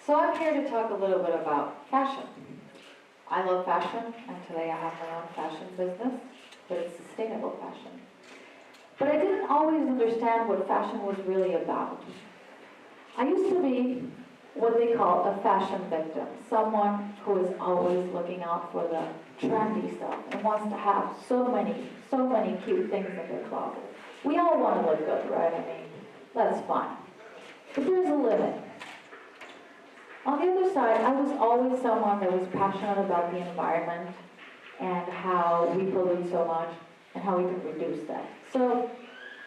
So I'm here to talk a little bit about fashion. I love fashion, and today I have my own fashion business, but it's sustainable fashion. But I didn't always understand what fashion was really about. I used to be what they call a fashion victim, someone who is always looking out for the trendy stuff and wants to have so many cute things in their closet. We all want to look good, right? I mean, that's fine. But there's a limit. On the other side, I was always someone that was passionate about the environment and how we pollute so much and how we can reduce that. So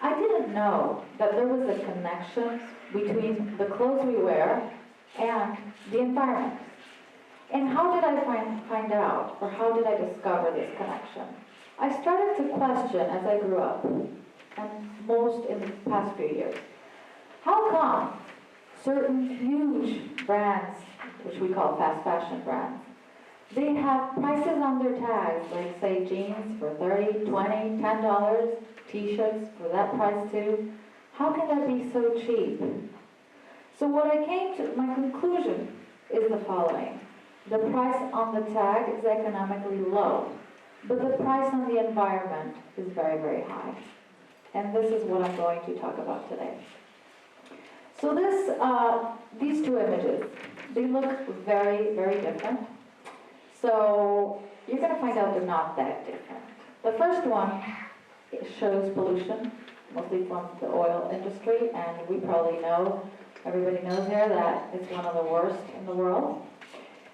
I didn't know that there was a connection between the clothes we wear and the environment. And how did I find out, or how did I discover this connection? I started to question as I grew up, and most in the past few years. How come certain huge brands, which we call fast fashion brands, they have prices on their tags, like say jeans for $30, $20, $10, t-shirts for that price too? How can that be so cheap? So what I came to, my conclusion is the following. The price on the tag is economically low, but the price on the environment is very, very high. And this is what I'm going to talk about today. So these two images, they look very, very different. So you're going to find out they're not that different. The first one, it shows pollution, mostly from the oil industry, and we probably know, everybody knows here, that it's one of the worst in the world.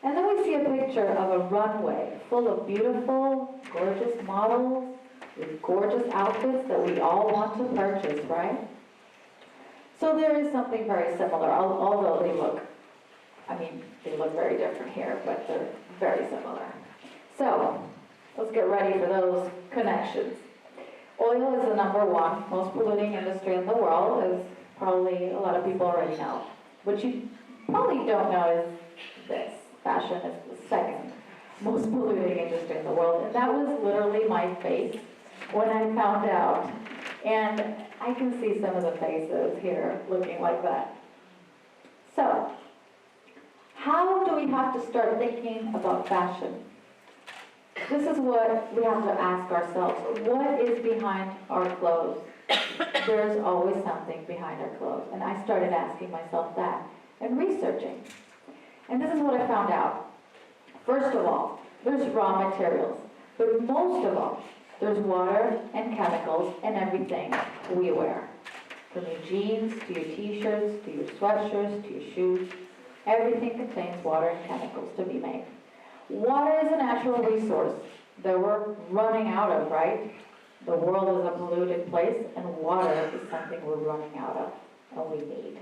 And then we see a picture of a runway full of beautiful, gorgeous models with gorgeous outfits that we all want to purchase, right? So there is something very similar, although they look very different here, but they're very similar. So let's get ready for those connections. Oil is the number one most polluting industry in the world, as probably a lot of people already know. What you probably don't know is this. Fashion is the second most polluting industry in the world. And that was literally my face when I found out. And I can see some of the faces here looking like that. So, how do we have to start thinking about fashion? This is what we have to ask ourselves. What is behind our clothes? There's always something behind our clothes. And I started asking myself that and researching. And this is what I found out. First of all, there's raw materials. But most of all, there's water and chemicals in everything we wear. From your jeans, to your t-shirts, to your sweatshirts, to your shoes. Everything contains water and chemicals to be made. Water is a natural resource that we're running out of, right? The world is a polluted place, and water is something we're running out of, and we need.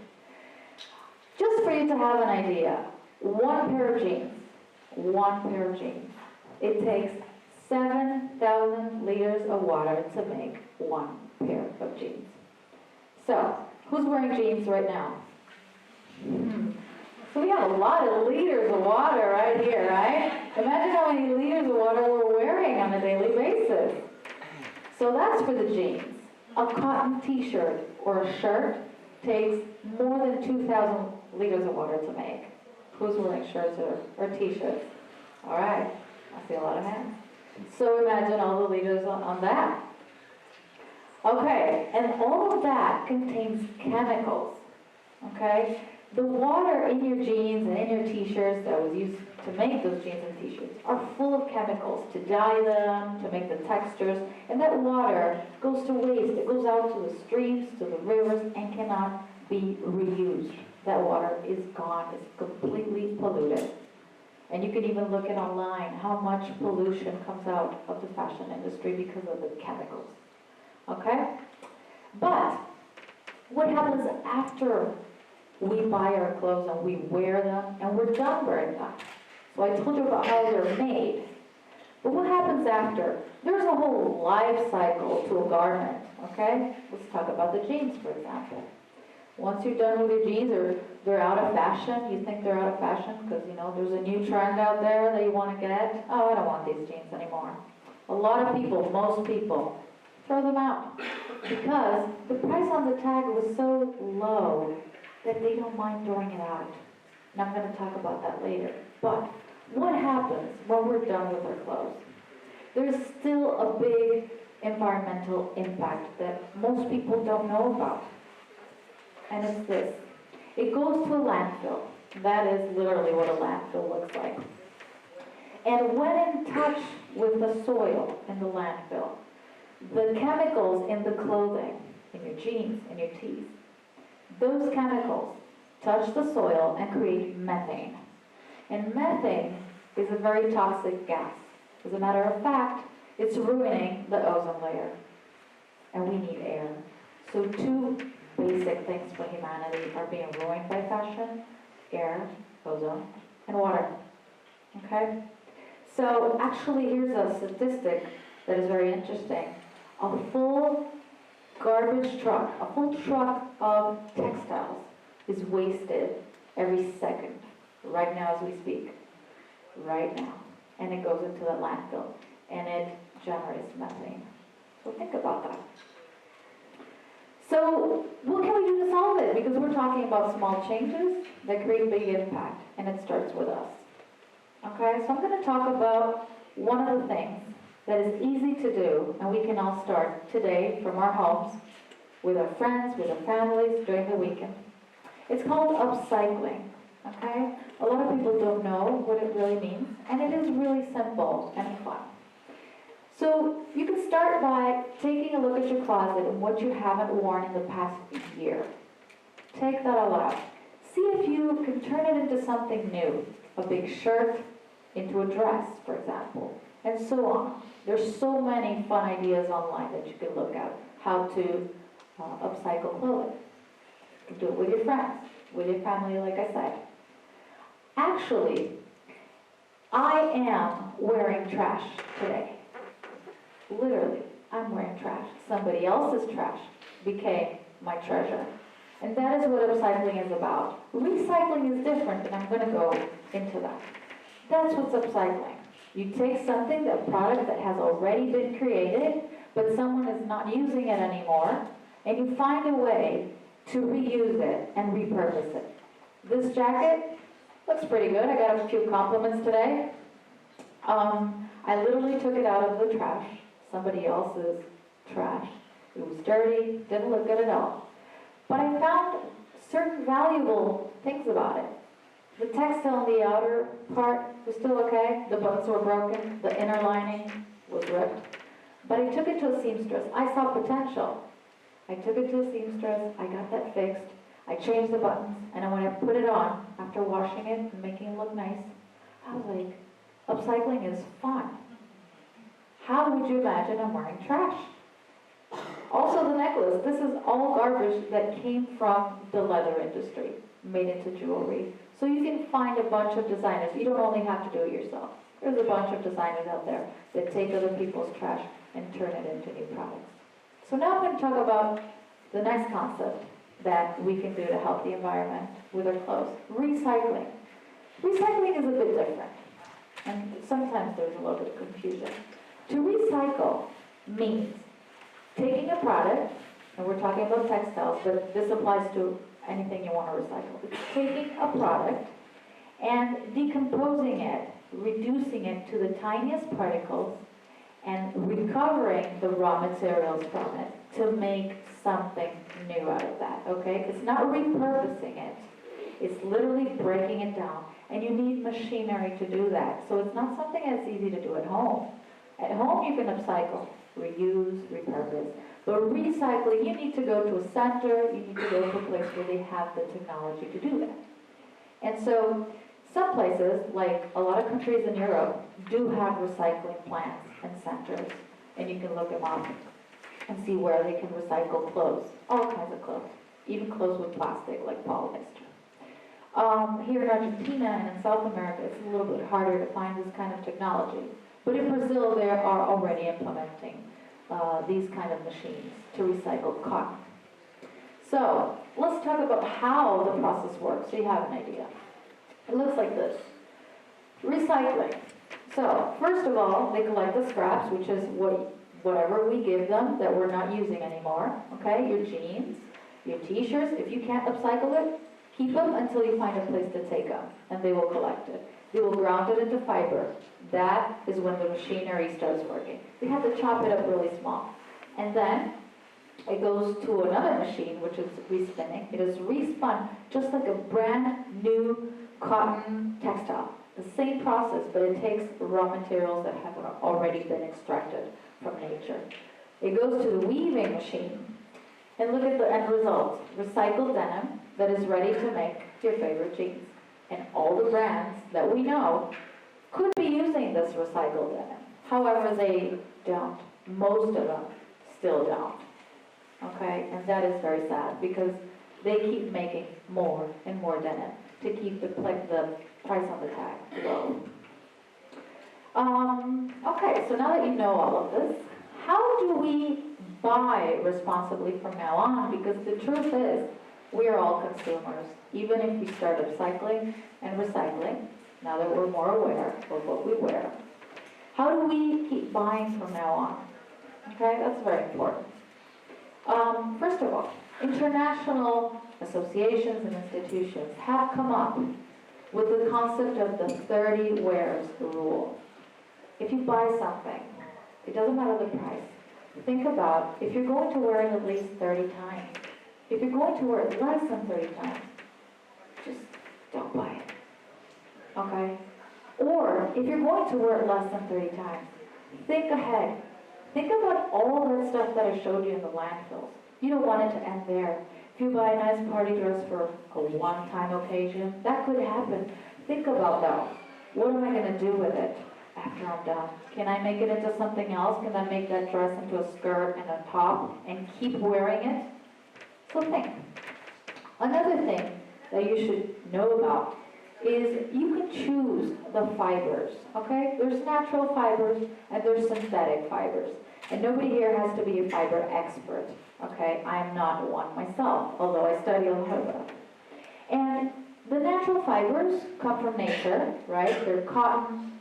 Just for you to have an idea, one pair of jeans, it takes 7,000 liters of water to make one pair of jeans. So, who's wearing jeans right now? So we have a lot of liters of water right here, right? Imagine how many liters of water we're wearing on a daily basis. So that's for the jeans. A cotton t-shirt or a shirt takes more than 2,000 liters of water to make. Who's wearing shirts or t-shirts? All right, I see a lot of hands. So imagine all the liters on that. Okay, and all of that contains chemicals, okay? The water in your jeans and in your t-shirts that was used to make those jeans and t-shirts are full of chemicals to dye them, to make the textures, and that water goes to waste. It goes out to the streams, to the rivers, and cannot be reused. That water is gone, it's completely polluted. And you can even look at online how much pollution comes out of the fashion industry because of the chemicals. Okay? But what happens after we buy our clothes and we wear them and we're done wearing them? So I told you about how they're made. But what happens after? There's a whole life cycle to a garment. Okay? Let's talk about the jeans, for example. Once you're done with your jeans, or they're out of fashion, you think they're out of fashion because, there's a new trend out there that you want to get. Oh, I don't want these jeans anymore. A lot of people, most people, throw them out because the price on the tag was so low that they don't mind throwing it out. and I'm going to talk about that later. But what happens when we're done with our clothes? There's still a big environmental impact that most people don't know about. And it's this. It goes to a landfill. That is literally what a landfill looks like. And when in touch with the soil in the landfill, the chemicals in the clothing, in your jeans, in your tees, those chemicals touch the soil and create methane. And methane is a very toxic gas. As a matter of fact, it's ruining the ozone layer. And we need air. So two basic things for humanity are being ruined by fashion: air, ozone, and water. Okay? So actually, here's a statistic that is very interesting. A full garbage truck, a full truck of textiles is wasted every second, right now as we speak. Right now. And it goes into the landfill. And it generates methane. So think about that. So what can we do to solve it? Because we're talking about small changes that create big impact. And it starts with us. Okay, so I'm going to talk about one of the things that is easy to do, and we can all start today from our homes, with our friends, with our families, during the weekend. It's called upcycling, okay? A lot of people don't know what it really means, and it is really simple and fun. So you can start by taking a look at your closet and what you haven't worn in the past year. Take that all out. See if you can turn it into something new. A big shirt into a dress, for example, and so on. There's so many fun ideas online that you can look at how to upcycle clothing. You can do it with your friends, with your family, like I said. Actually, I am wearing trash today. Literally, I'm wearing trash. Somebody else's trash became my treasure. And that is what upcycling is about. Recycling is different, and I'm going to go into that. That's what's upcycling. You take something, a product that has already been created, but someone is not using it anymore, and you find a way to reuse it and repurpose it. This jacket looks pretty good. I got a few compliments today. I literally took it out of the trash, somebody else's trash. It was dirty, didn't look good at all. But I found certain valuable things about it. The textile on the outer part was still okay. The buttons were broken. The inner lining was ripped. But I took it to a seamstress. I saw potential. I took it to a seamstress. I got that fixed. I changed the buttons. And then when I put it on, after washing it and making it look nice, I was like, upcycling is fun. How would you imagine I'm wearing trash? Also the necklace. This is all garbage that came from the leather industry, made into jewelry. So you can find a bunch of designers. You don't only have to do it yourself. There's a bunch of designers out there that take other people's trash and turn it into new products. So now I'm going to talk about the next concept that we can do to help the environment with our clothes. Recycling. Recycling is a bit different. And sometimes there's a little bit of confusion. To recycle means taking a product, and we're talking about textiles, but this applies to anything you want to recycle. It's taking a product and decomposing it, reducing it to the tiniest particles, and recovering the raw materials from it to make something new out of that, okay? It's not repurposing it. It's literally breaking it down. And you need machinery to do that. So it's not something that's easy to do at home. At home you can upcycle, reuse, repurpose. But recycling, you need to go to a center, you need to go to a place where they have the technology to do that. And so some places, like a lot of countries in Europe, do have recycling plants and centers. And you can look them up and see where they can recycle clothes, all kinds of clothes, even clothes with plastic like polyester. Here in Argentina and in South America, it's a little bit harder to find this kind of technology. But in Brazil, they are already implementing these kind of machines to recycle cotton. So let's talk about how the process works so you have an idea. It looks like this. Recycling. So first of all, they collect the scraps, which is whatever we give them that we're not using anymore. Okay, your jeans, your t-shirts. If you can't upcycle it, Keep them until you find a place to take them, and they will collect it. They will ground it into fiber. That is when the machinery starts working. We have to chop it up really small. And then it goes to another machine, which is respinning. It is respun just like a brand new cotton textile. The same process, but it takes raw materials that have already been extracted from nature. It goes to the weaving machine. And look at the end result. Recycled denim that is ready to make your favorite jeans. And all the brands that we know could be using this recycled denim. However, they don't. Most of them still don't. Okay? And that is very sad because they keep making more and more denim to keep the price on the tag low. Okay, so now that you know all of this, how do we buy responsibly from now on? Because the truth is, we are all consumers. Even if we start upcycling and recycling, now that we're more aware of what we wear, how do we keep buying from now on? Okay, that's very important. First of all, international associations and institutions have come up with the concept of the 30 wears rule. If you buy something, it doesn't matter the price. Think about if you're going to wear it at least 30 times. If you're going to wear it less than 30 times, just don't buy it. Okay? Or if you're going to wear it less than 30 times, think ahead. Think about all that stuff that I showed you in the landfills. You don't want it to end there. If you buy a nice party dress for a one-time occasion, that could happen. Think about that. What am I going to do with it after I'm done? Can I make it into something else? Can I make that dress into a skirt and a top and keep wearing it? So think. Another thing that you should know about is you can choose the fibers, okay? There's natural fibers and there's synthetic fibers. And nobody here has to be a fiber expert, okay? I'm not one myself, although I study a lot of them. And the natural fibers come from nature, right? They're cotton,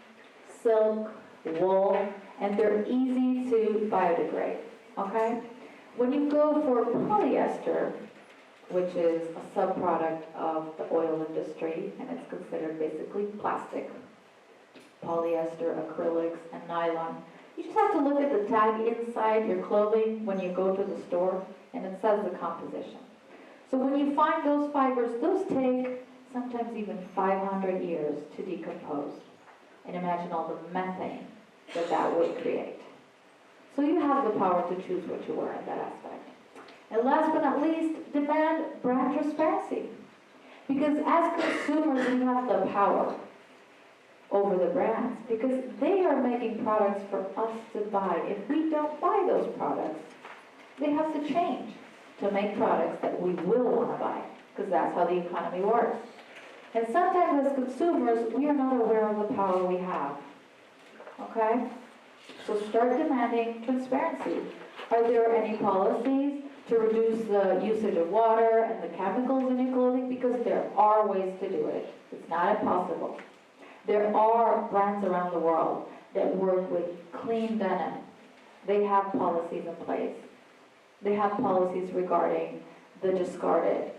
silk, wool, and they're easy to biodegrade, okay? When you go for polyester, which is a subproduct of the oil industry, and it's considered basically plastic, polyester, acrylics, and nylon, you just have to look at the tag inside your clothing when you go to the store, and it says the composition. So when you find those fibers, those take sometimes even 500 years to decompose. And imagine all the methane that would create. So you have the power to choose what you wear in that aspect. And last but not least, demand brand transparency. Because as consumers, we have the power over the brands because they are making products for us to buy. If we don't buy those products, they have to change to make products that we will want to buy because that's how the economy works. And sometimes as consumers, we are not aware of the power we have. Okay? So start demanding transparency. Are there any policies to reduce the usage of water and the chemicals in your clothing? Because there are ways to do it. It's not impossible. There are brands around the world that work with clean denim. They have policies in place. They have policies regarding the discarded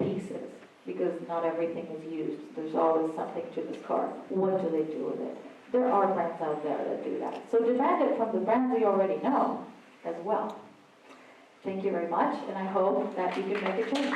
pieces because not everything is used. There's always something to discard. What do they do with it? There are brands out there that do that. So demand it from the brands you already know as well. Thank you very much, and I hope that you can make a change.